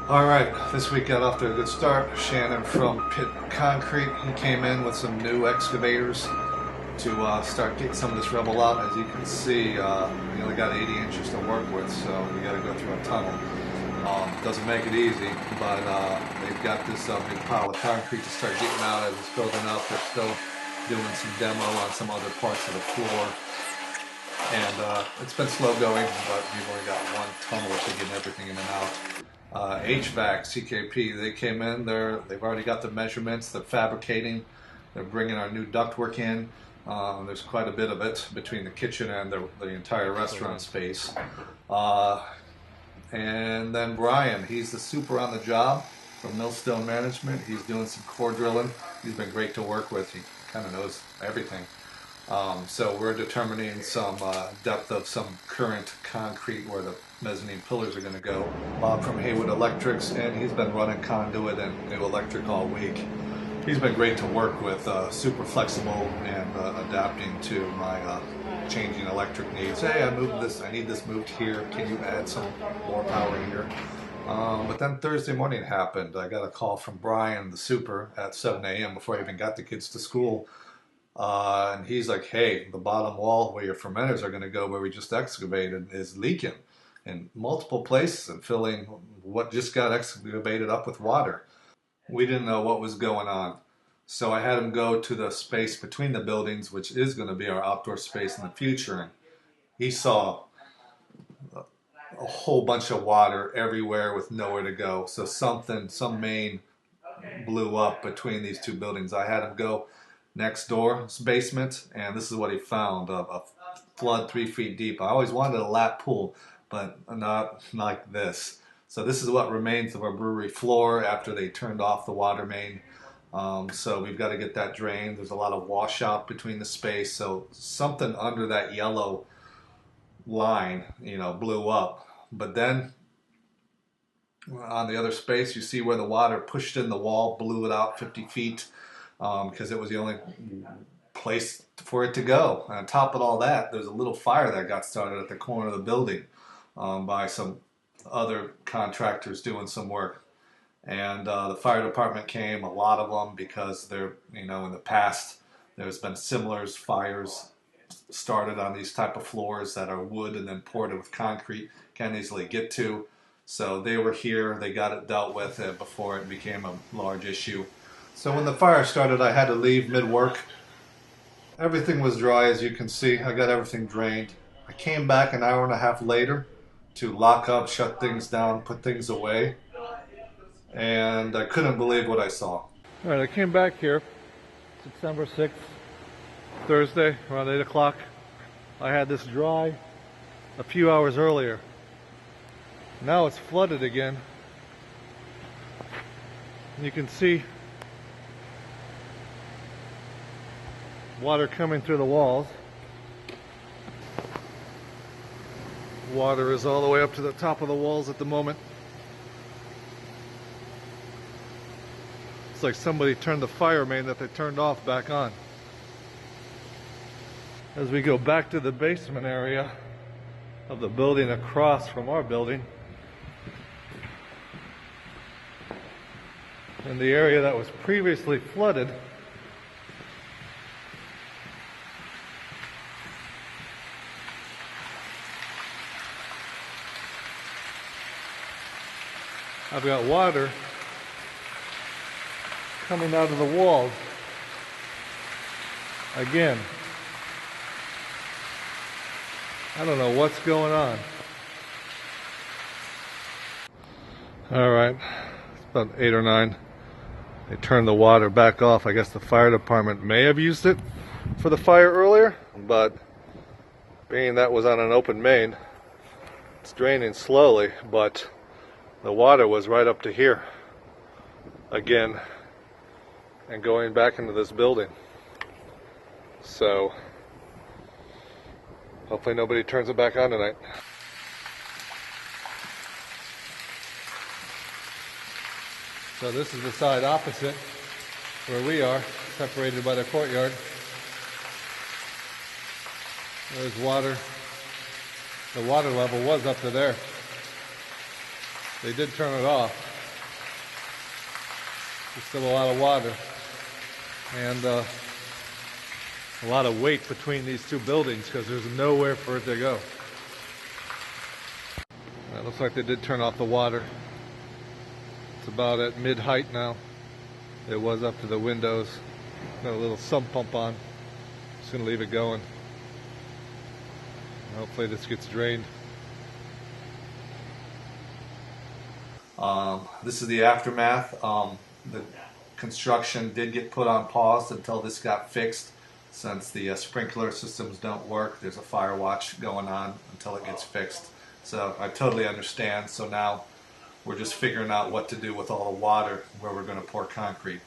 All right, this week got off to a good start. Shannon from Pit Concrete, he came in with some new excavators to start getting some of this rubble out. As you can see, we only got 80 inches to work with, so we got to go through a tunnel. Doesn't make it easy, but they've got this big pile of concrete to start getting out as it's building up. They're still doing some demo on some other parts of the floor. And it's been slow going, but we've only got one tunnel to get everything in and out. HVAC, CKP, they came in, they've already got the measurements, they're fabricating, they're bringing our new ductwork in. There's quite a bit of it between the kitchen and the entire restaurant space. And then Brian, he's the super on the job from Millstone Management. He's doing some core drilling. He's been great to work with. He kind of knows everything. So we're determining some depth of some current concrete where the mezzanine pillars are going to go. Bob from Haywood Electrics, and he's been running conduit and new electric all week. He's been great to work with, super flexible and adapting to my changing electric needs. Hey, I need this moved here. Can you add some more power here? But then Thursday morning happened. I got a call from Brian, the super, at 7 a.m. before I even got the kids to school. And he's like, hey, the bottom wall where your fermenters are going to go, where we just excavated, is leaking in multiple places and filling what just got excavated up with water. We didn't know what was going on. So I had him go to the space between the buildings, which is going to be our outdoor space in the future. And he saw a whole bunch of water everywhere with nowhere to go. So some main blew up between these two buildings. I had him go next door basement, and this is what he found: a flood 3 feet deep. I always wanted a lap pool, but not like this. So this is what remains of our brewery floor after they turned off the water main. So we've got to get that drained. There's a lot of washout between the space, so something under that yellow line, blew up. But then on the other space, you see where the water pushed in the wall, blew it out 50 feet. Because it was the only place for it to go. And on top of all that, there's a little fire that got started at the corner of the building by some other contractors doing some work. And the fire department came, a lot of them, because they're, in the past, there's been similar fires started on these type of floors that are wood and then poured with concrete, can't easily get to. So they were here, they got it dealt with before it became a large issue. So when the fire started, I had to leave mid-work. Everything was dry, as you can see. I got everything drained. I came back an hour and a half later to lock up, shut things down, put things away. And I couldn't believe what I saw. All right, I came back here September 6th, Thursday, around 8 o'clock. I had this dry a few hours earlier. Now it's flooded again. You can see water coming through the walls. Water is all the way up to the top of the walls at the moment. It's like somebody turned the fire main that they turned off back on. As we go back to the basement area of the building across from our building, in the area that was previously flooded, I've got water coming out of the walls again. I don't know what's going on. All right, it's about 8 or 9. They turned the water back off. I guess the fire department may have used it for the fire earlier, but being that was on an open main, it's draining slowly, but the water was right up to here again and going back into this building. So hopefully nobody turns it back on tonight. So this is the side opposite where we are, separated by the courtyard. There's water. The water level was up to there. They did turn it off. There's still a lot of water and a lot of weight between these two buildings because there's nowhere for it to go. It looks like they did turn off the water. It's about at mid-height now. It was up to the windows. Got a little sump pump on. Just gonna leave it going. Hopefully this gets drained. This is the aftermath. The construction did get put on pause until this got fixed. Since the sprinkler systems don't work, there's a fire watch going on until it gets fixed. So I totally understand. So now we're just figuring out what to do with all the water, where we're going to pour concrete.